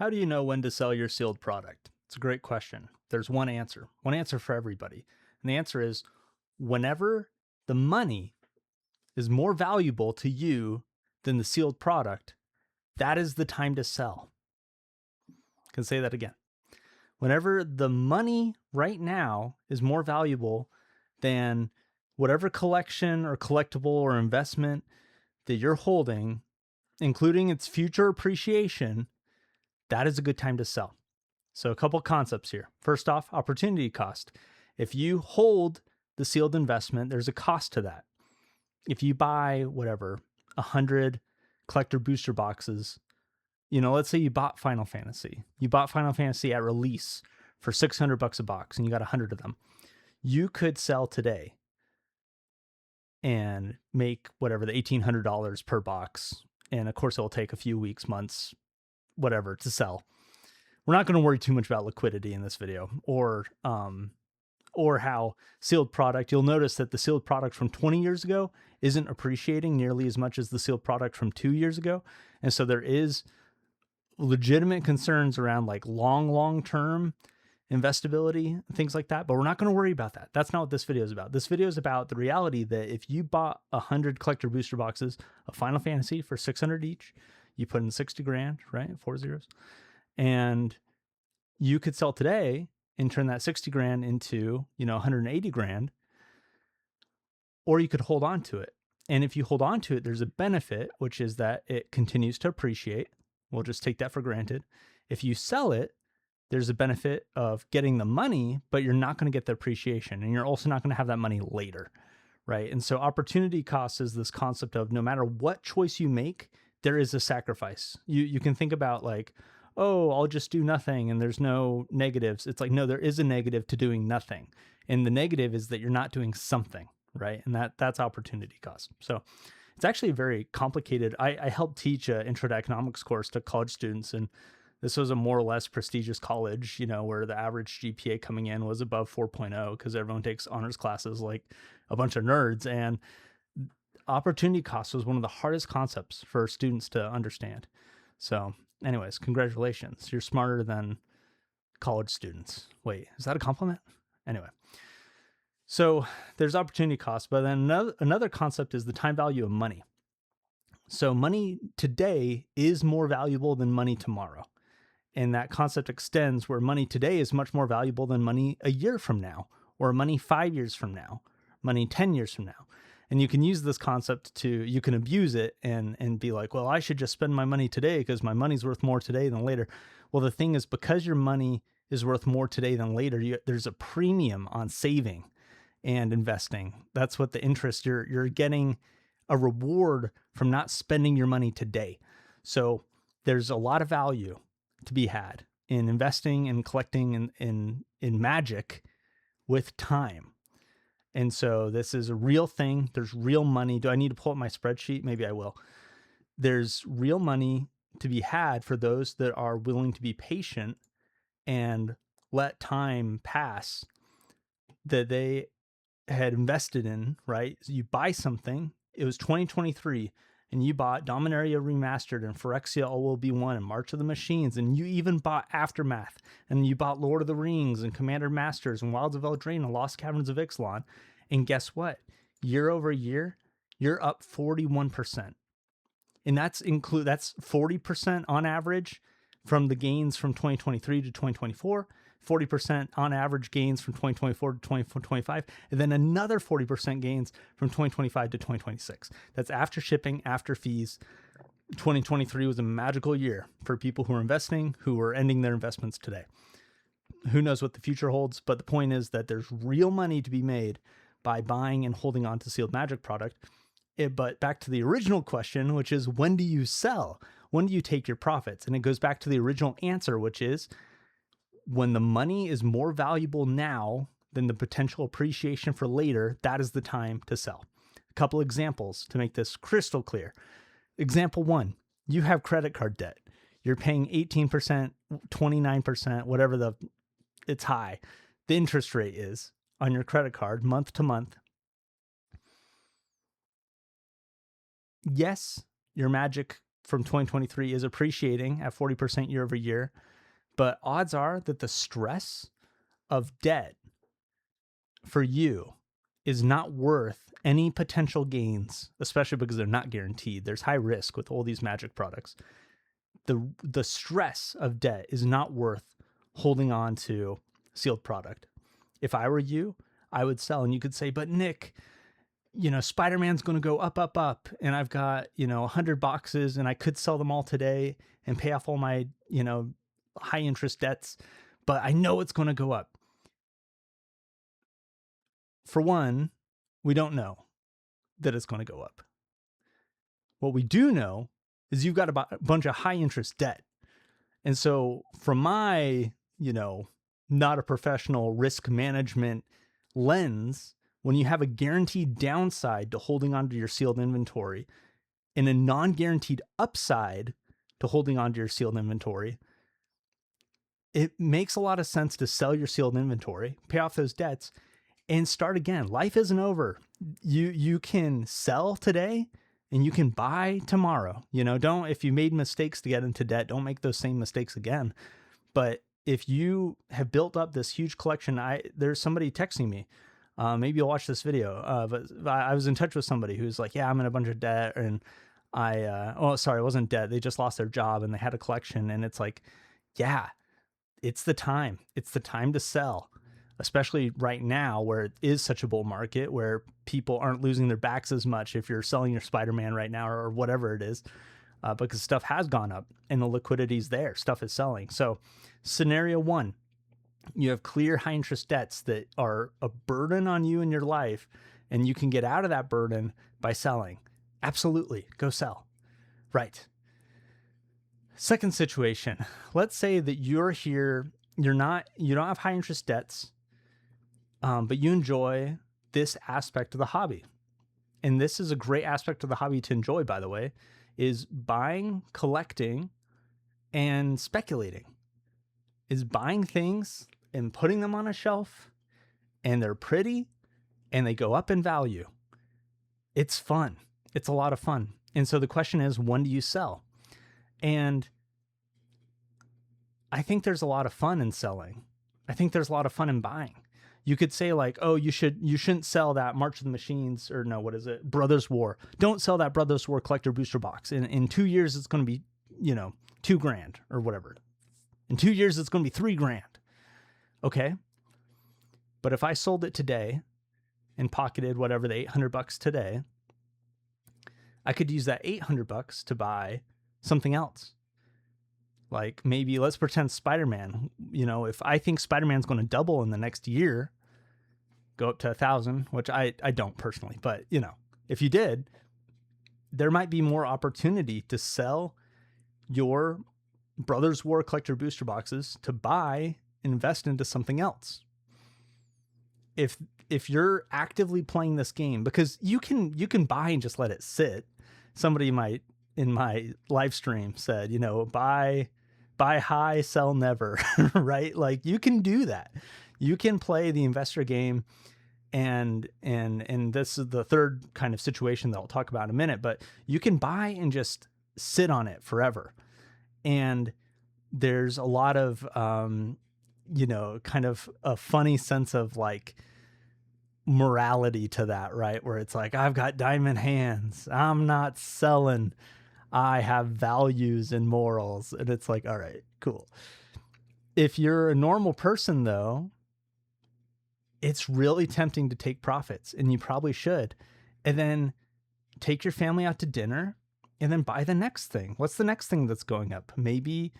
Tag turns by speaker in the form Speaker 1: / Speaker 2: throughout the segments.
Speaker 1: How do you know when to sell your sealed product? It's a great question. There's one answer for everybody. And the answer is whenever the money is more valuable to you than the sealed product, that is the time to sell. I can say that again. Whenever the money right now is more valuable than whatever collection or collectible or investment that you're holding, including its future appreciation, that is a good time to sell. So a couple concepts here. First off, opportunity cost. If you hold the sealed investment, there's a cost to that. If you buy 100 collector booster boxes, let's say you bought Final Fantasy. You bought Final Fantasy at release for $600 a box and you got 100 of them. You could sell today and make the $1,800 per box. And of course, it will take a few weeks, months, whatever to sell. We're not going to worry too much about liquidity in this video or how sealed product. You'll notice that the sealed product from 20 years ago isn't appreciating nearly as much as the sealed product from 2 years ago. And so there is legitimate concerns around like long-term investability, things like that. But we're not going to worry about that. That's not what this video is about. This video is about the reality that if you bought 100 collector booster boxes of Final Fantasy for 600 each, you put in 60 grand, right? 4 zeros. And you could sell today and turn that 60 grand into, 180 grand, or you could hold on to it. And if you hold on to it, there's a benefit, which is that it continues to appreciate. We'll just take that for granted. If you sell it, there's a benefit of getting the money, but you're not going to get the appreciation. And you're also not going to have that money later, right? And so opportunity cost is this concept of no matter what choice you make, there is a sacrifice. You can think about like, oh, I'll just do nothing and there's no negatives. It's like, no, there is a negative to doing nothing. And the negative is that you're not doing something, right? And that's opportunity cost. So it's actually very complicated. I helped teach an intro to economics course to college students. And this was a more or less prestigious college, where the average GPA coming in was above 4.0 because everyone takes honors classes like a bunch of nerds. And opportunity cost was one of the hardest concepts for students to understand. So anyways, congratulations. You're smarter than college students. Wait, is that a compliment? Anyway, so there's opportunity cost, but then another concept is the time value of money. So money today is more valuable than money tomorrow. And that concept extends where money today is much more valuable than money a year from now, or money 5 years from now, money 10 years from now. And you can use this concept you can abuse it and be like, well, I should just spend my money today because my money's worth more today than later. Well, the thing is, because your money is worth more today than later, there's a premium on saving and investing. That's what the interest, you're getting a reward from not spending your money today. So there's a lot of value to be had in investing and collecting in magic with time. And so this is a real thing. There's real money. Do I need to pull up my spreadsheet? Maybe I will. There's real money to be had for those that are willing to be patient and let time pass that they had invested in, right? So you buy something. It was 2023 and you bought Dominaria Remastered and Phyrexia OLB1 and March of the Machines, and you even bought Aftermath, and you bought Lord of the Rings and Commander Masters and Wilds of Eldraine and Lost Caverns of Ixalan, and guess what? Year over year, you're up 41%. And that's 40% on average from the gains from 2023 to 2024, 40% on average gains from 2024 to 2025, and then another 40% gains from 2025 to 2026. That's after shipping, after fees. 2023 was a magical year for people who are investing, who are ending their investments today. Who knows what the future holds, but the point is that there's real money to be made by buying and holding on to sealed magic product. But back to the original question, which is, when do you sell? When do you take your profits? And it goes back to the original answer, which is when the money is more valuable now than the potential appreciation for later, that is the time to sell. A couple examples to make this crystal clear. Example one, you have credit card debt. You're paying 18%, 29%, whatever it's high. The interest rate is on your credit card month to month. Yes, your magic from 2023 is appreciating at 40% year over year, but odds are that the stress of debt for you is not worth any potential gains, especially because they're not guaranteed. There's high risk with all these magic products. The stress of debt is not worth holding on to sealed product. If I were you, I would sell. And you could say, but Nick, Spider-Man's going to go up, up, up. And I've got, 100 boxes and I could sell them all today and pay off all my, high interest debts, but I know it's going to go up. For one, we don't know that it's going to go up. What we do know is you've got a bunch of high interest debt. And so from my, not a professional risk management lens, when you have a guaranteed downside to holding onto your sealed inventory and a non-guaranteed upside to holding onto your sealed inventory, it makes a lot of sense to sell your sealed inventory, pay off those debts, and start again. Life isn't over. You can sell today and you can buy tomorrow. If you made mistakes to get into debt, don't make those same mistakes again. But if you have built up this huge collection, there's somebody texting me. Maybe you'll watch this video. But I was in touch with somebody who's like, yeah, I'm in a bunch of debt. And it wasn't debt. They just lost their job and they had a collection. And it's like, yeah, it's the time. It's the time to sell, especially right now where it is such a bull market where people aren't losing their backs as much if you're selling your Spider-Man right now or whatever it is, because stuff has gone up and the liquidity's there. Stuff is selling. So scenario one, you have clear high interest debts that are a burden on you in your life, and you can get out of that burden by selling. Absolutely. Go sell. Right. Second situation, let's say that you're here, you don't have high interest debts, but you enjoy this aspect of the hobby. And this is a great aspect of the hobby to enjoy, by the way, is buying, collecting, and speculating. Is buying things and putting them on a shelf, and they're pretty, and they go up in value. It's fun. It's a lot of fun. And so the question is, when do you sell? And I think there's a lot of fun in selling. I think there's a lot of fun in buying. You could say like, oh, you shouldn't sell that March of the Machines, or no, what is it? Brothers War. Don't sell that Brothers War collector booster box. In 2 years, it's going to be, $2,000 or whatever. In 2 years, it's going to be $3,000. Okay. But if I sold it today and pocketed whatever the $800 today, I could use that $800 to buy something else. Like maybe let's pretend Spider-Man, if I think Spider-Man's going to double in the next year, go up to 1,000, which I don't personally, but if you did, there might be more opportunity to sell your Brothers War collector booster boxes to buy, invest into something else. If you're actively playing this game, because you can buy and just let it sit. Somebody in my live stream said, buy high, sell never, right? Like you can do that. You can play the investor game, and this is the third kind of situation that I'll talk about in a minute, but you can buy and just sit on it forever. And there's a lot of, kind of a funny sense of like morality to that, right? Where it's like, I've got diamond hands. I'm not selling. I have values and morals. And it's like, all right, cool. If you're a normal person though, it's really tempting to take profits, and you probably should. And then take your family out to dinner and then buy the next thing. What's the next thing that's going up? Maybe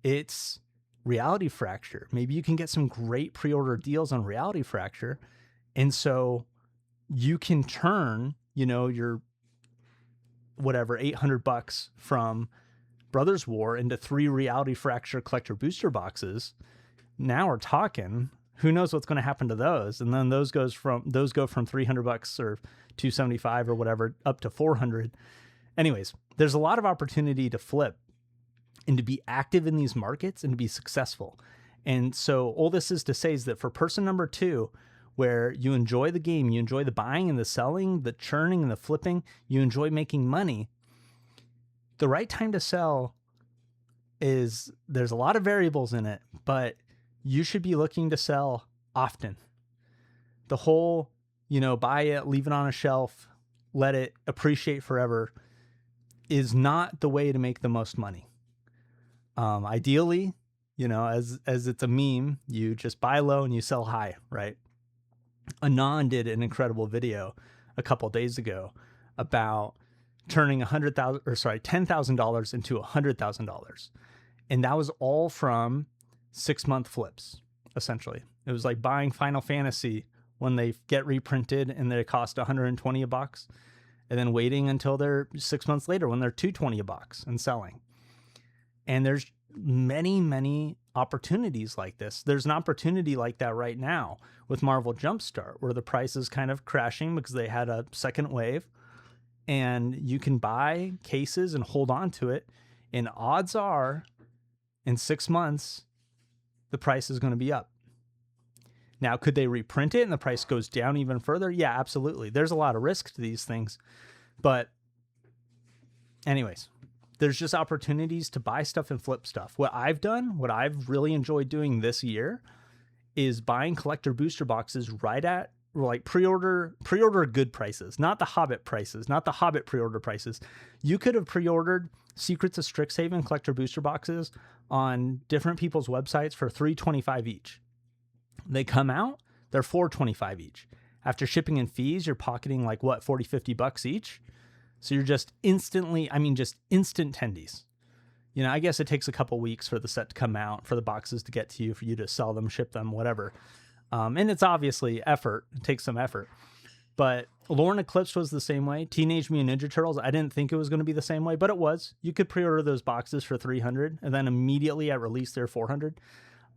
Speaker 1: it's Reality Fracture. Maybe you can get some great pre-order deals on Reality Fracture. And so you can turn, your whatever, $800 from Brothers War into 3 Reality Fracture collector booster boxes. Now we're talking, who knows what's going to happen to those? And then those go from $300 or $275 or whatever up to $400. Anyways, there's a lot of opportunity to flip and to be active in these markets and to be successful. And so all this is to say is that for person number 2, where you enjoy the game, you enjoy the buying and the selling, the churning and the flipping, you enjoy making money, The right time to sell there's a lot of variables in it, but you should be looking to sell often. The whole, buy it, leave it on a shelf, let it appreciate forever is not the way to make the most money. Ideally, as it's a meme, you just buy low and you sell high, right? Anon did an incredible video a couple days ago about turning $10,000 into $100,000. And that was all from 6-month flips, essentially. It was like buying Final Fantasy when they get reprinted and they cost $120 a box, and then waiting until they're 6 months later when they're $220 a box and selling. And there's many, many opportunities like this. There's an opportunity like that right now with Marvel Jumpstart, where the price is kind of crashing because they had a second wave, and you can buy cases and hold on to it. And odds are in 6 months, the price is going to be up. Now, could they reprint it and the price goes down even further? Yeah, absolutely. There's a lot of risk to these things. But anyways, there's just opportunities to buy stuff and flip stuff. What I've done, what I've really enjoyed doing this year is buying collector booster boxes right at like pre-order good prices, not the Hobbit prices, not the Hobbit pre-order prices. You could have pre-ordered Secrets of Strixhaven collector booster boxes on different people's websites for $3.25 each. They come out, they're $4.25 each. After shipping and fees, you're pocketing like what, $40-50 each. So you're just instant tendies. I guess it takes a couple weeks for the set to come out, for the boxes to get to you, for you to sell them, ship them, whatever. And it's obviously effort. It takes some effort. But Lore and Eclipse was the same way. Teenage Mutant Ninja Turtles, I didn't think it was going to be the same way, but it was. You could pre-order those boxes for $300, and then immediately at release they're $400.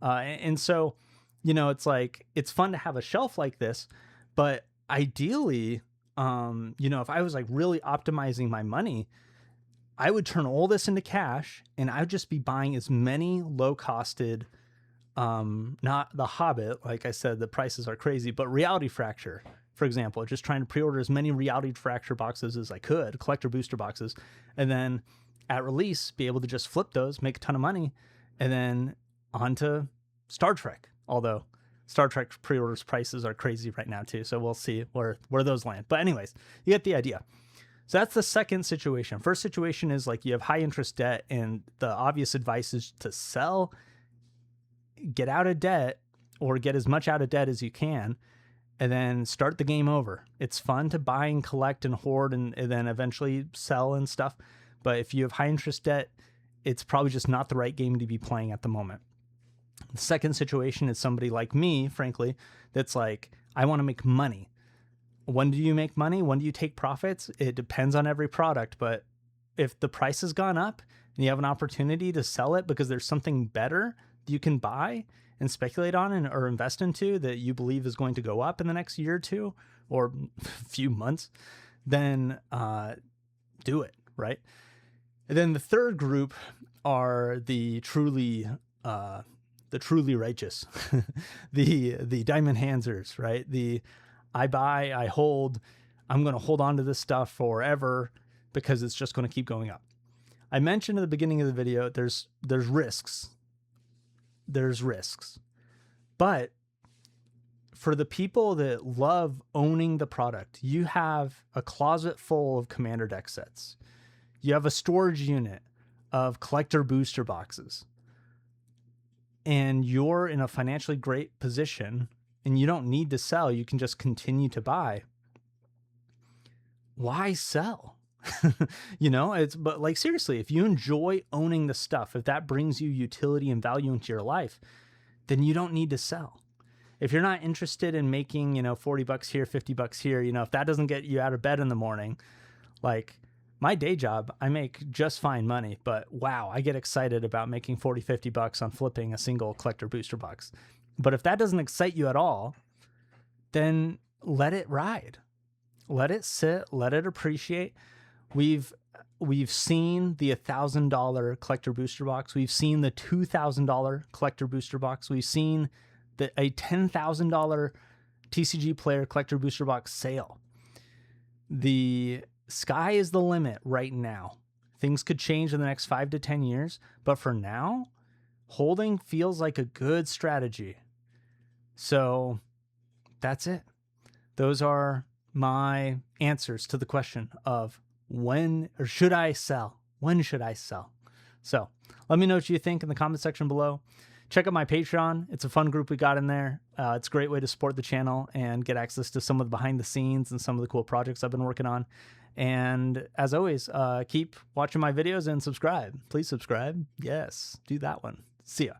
Speaker 1: And so, it's like, it's fun to have a shelf like this, but ideally, if I was like really optimizing my money, I would turn all this into cash, and I would just be buying as many low-costed, not the Hobbit, like I said, the prices are crazy, but Reality Fracture, for example, just trying to pre-order as many Reality Fracture boxes as I could, collector booster boxes, and then at release, be able to just flip those, make a ton of money, and then on to Star Trek. Although Star Trek pre-orders prices are crazy right now too, so we'll see where those land. But anyways, you get the idea. So that's the second situation. First situation is like you have high interest debt, and the obvious advice is to sell, get out of debt, or get as much out of debt as you can, and then start the game over. It's fun to buy and collect and hoard and then eventually sell and stuff. But if you have high interest debt, it's probably just not the right game to be playing at the moment. The second situation is somebody like me, frankly, that's like, I want to make money. When do you make money? When do you take profits? It depends on every product. But if the price has gone up and you have an opportunity to sell it because there's something better that you can buy and speculate on or invest into that you believe is going to go up in the next year or two or a few months, then do it, right? And then the third group are the truly righteous, the diamond handsers, right? I buy, I hold, I'm going to hold on to this stuff forever because it's just going to keep going up. I mentioned at the beginning of the video, there's risks. There's risks. But for the people that love owning the product, you have a closet full of Commander deck sets. You have a storage unit of collector booster boxes. And you're in a financially great position and you don't need to sell. You can just continue to buy. Why sell? But like, seriously, if you enjoy owning the stuff, if that brings you utility and value into your life, then you don't need to sell. If you're not interested in making, $40 here, $50 here, if that doesn't get you out of bed in the morning, like my day job, I make just fine money, but wow, I get excited about making $40-50 on flipping a single collector booster box. But if that doesn't excite you at all, then let it ride. Let it sit, let it appreciate. We've seen the $1,000 collector booster box. We've seen the $2,000 collector booster box. We've seen a $10,000 TCG Player collector booster box sale. The sky is the limit right now. Things could change in the next 5 to 10 years, but for now, holding feels like a good strategy. So that's it. Those are my answers to the question of when or should I sell? When should I sell? So let me know what you think in the comment section below. Check out my Patreon. It's a fun group we got in there. It's a great way to support the channel and get access to some of the behind the scenes and some of the cool projects I've been working on. And as always, keep watching my videos and subscribe. Please subscribe. Yes, do that one. See ya.